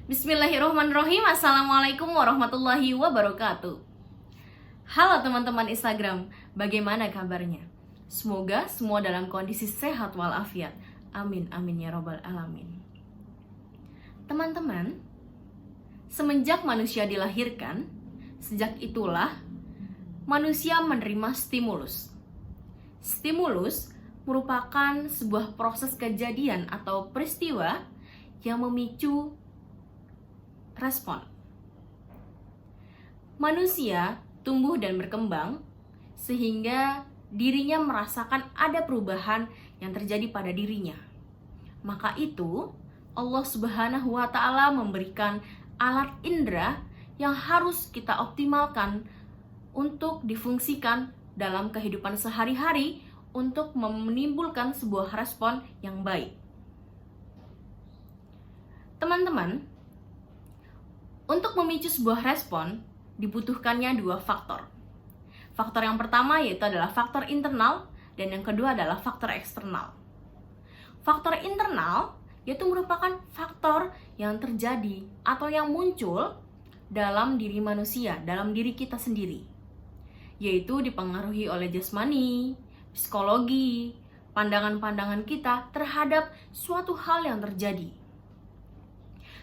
Bismillahirrahmanirrahim. Assalamualaikum warahmatullahi wabarakatuh. Halo teman-teman Instagram, bagaimana kabarnya? Semoga semua dalam kondisi sehat walafiat. Amin, amin ya robbal alamin. Teman-teman, semenjak manusia dilahirkan, sejak itulah manusia menerima stimulus. Stimulus merupakan sebuah proses kejadian atau peristiwa yang memicu respon. Manusia tumbuh dan berkembang sehingga dirinya merasakan ada perubahan yang terjadi pada dirinya. Maka itu Allah Subhanahu wa Ta'ala memberikan alat indera yang harus kita optimalkan untuk difungsikan dalam kehidupan sehari-hari untuk menimbulkan sebuah respon yang baik. Teman-teman, untuk memicu sebuah respon, dibutuhkannya dua faktor. Faktor yang pertama yaitu adalah faktor internal, dan yang kedua adalah faktor eksternal. Faktor internal yaitu merupakan faktor yang terjadi atau yang muncul dalam diri manusia, dalam diri kita sendiri. Yaitu dipengaruhi oleh jasmani, psikologi, pandangan-pandangan kita terhadap suatu hal yang terjadi.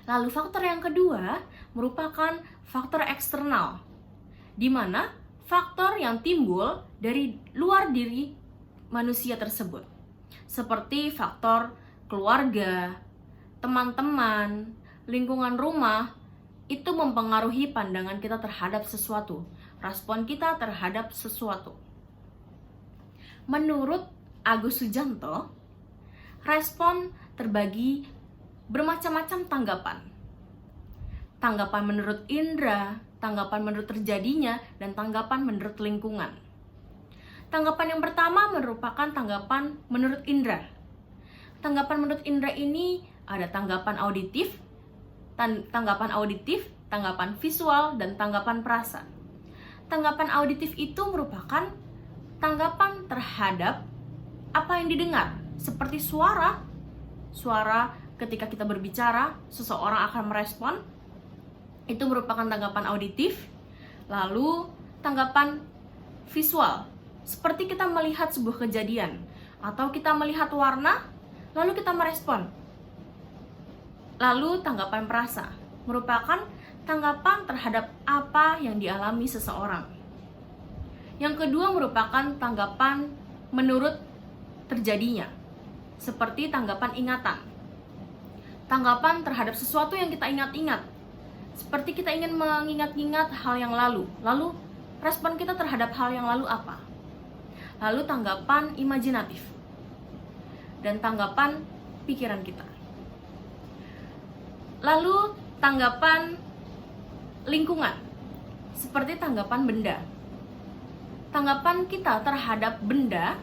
Lalu faktor yang kedua merupakan faktor eksternal, di mana faktor yang timbul dari luar diri manusia tersebut, seperti faktor keluarga, teman-teman, lingkungan rumah, itu mempengaruhi pandangan kita terhadap sesuatu, respon kita terhadap sesuatu. Menurut Agus Sujanto, respon terbagi bermacam-macam tanggapan. Tanggapan menurut indera, tanggapan menurut terjadinya, dan tanggapan menurut lingkungan. Tanggapan yang pertama merupakan tanggapan menurut indera. Tanggapan menurut indera ini ada tanggapan auditif, tanggapan visual, dan tanggapan perasa. Tanggapan auditif itu merupakan tanggapan terhadap apa yang didengar, seperti suara ketika kita berbicara, seseorang akan merespon, itu merupakan tanggapan auditif. Lalu tanggapan visual, seperti kita melihat sebuah kejadian, atau kita melihat warna, lalu kita merespon. Lalu tanggapan perasa, merupakan tanggapan terhadap apa yang dialami seseorang. Yang kedua merupakan tanggapan menurut terjadinya, seperti tanggapan ingatan. Tanggapan terhadap sesuatu yang kita ingat-ingat, seperti kita ingin mengingat-ingat hal yang lalu respon kita terhadap hal yang lalu apa? Lalu tanggapan imajinatif dan tanggapan pikiran kita. Lalu tanggapan lingkungan, seperti tanggapan benda. Tanggapan kita terhadap benda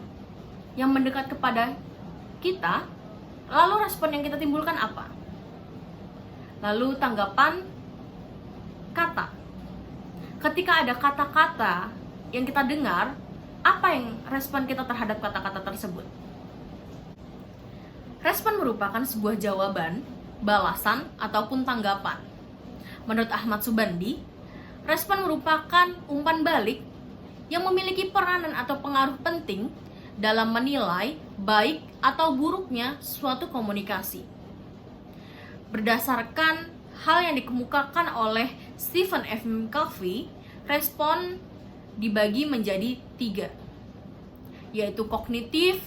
yang mendekat kepada kita, lalu respon yang kita timbulkan apa? Lalu tanggapan kata. Ketika ada kata-kata yang kita dengar, apa yang respon kita terhadap kata-kata tersebut? Respon merupakan sebuah jawaban, balasan, ataupun tanggapan. Menurut Ahmad Subandi, respon merupakan umpan balik yang memiliki peranan atau pengaruh penting dalam menilai baik atau buruknya suatu komunikasi. Berdasarkan hal yang dikemukakan oleh Stephen F. Covey, respon dibagi menjadi 3, yaitu kognitif,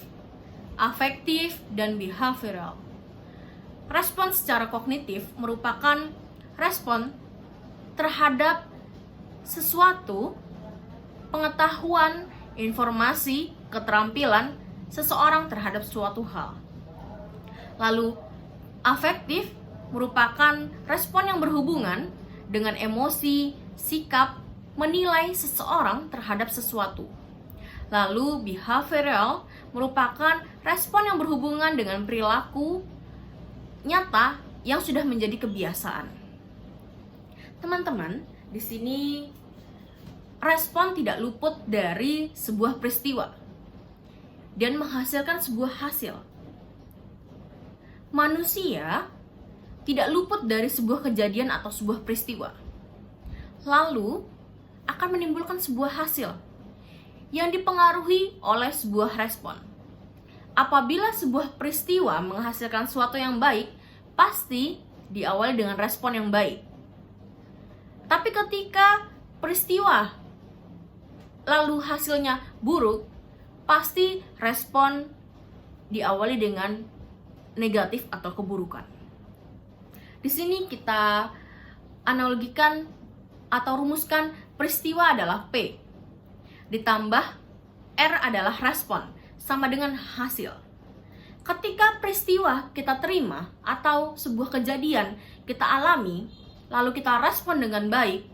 afektif, dan behavioral. Respon secara kognitif merupakan respon terhadap sesuatu, pengetahuan, informasi, keterampilan seseorang terhadap suatu hal. Lalu afektif merupakan respon yang berhubungan dengan emosi, sikap, menilai seseorang terhadap sesuatu. Lalu behavioral merupakan respon yang berhubungan dengan perilaku nyata yang sudah menjadi kebiasaan. Teman-teman, di sini respon tidak luput dari sebuah peristiwa dan menghasilkan sebuah hasil. Manusia tidak luput dari sebuah kejadian atau sebuah peristiwa. Lalu akan menimbulkan sebuah hasil yang dipengaruhi oleh sebuah respon. Apabila sebuah peristiwa menghasilkan sesuatu yang baik, pasti diawali dengan respon yang baik. Tapi ketika peristiwa lalu hasilnya buruk, pasti respon diawali dengan negatif atau keburukan. Di sini kita analogikan atau rumuskan peristiwa adalah P, ditambah R adalah respon, sama dengan hasil. Ketika peristiwa kita terima atau sebuah kejadian kita alami, lalu kita respon dengan baik,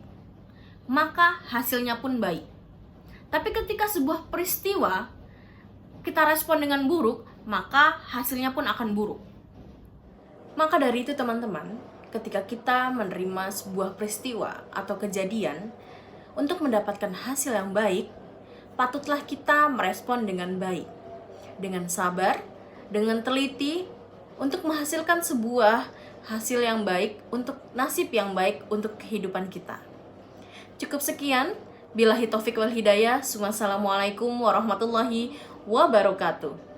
maka hasilnya pun baik. Tapi ketika sebuah peristiwa kita respon dengan buruk, maka hasilnya pun akan buruk. Maka dari itu teman-teman, ketika kita menerima sebuah peristiwa atau kejadian, untuk mendapatkan hasil yang baik, patutlah kita merespon dengan baik, dengan sabar, dengan teliti, untuk menghasilkan sebuah hasil yang baik, untuk nasib yang baik untuk kehidupan kita. Cukup sekian. Billahi taufiq wal hidayah. Wassalamualaikum warahmatullahi wabarakatuh.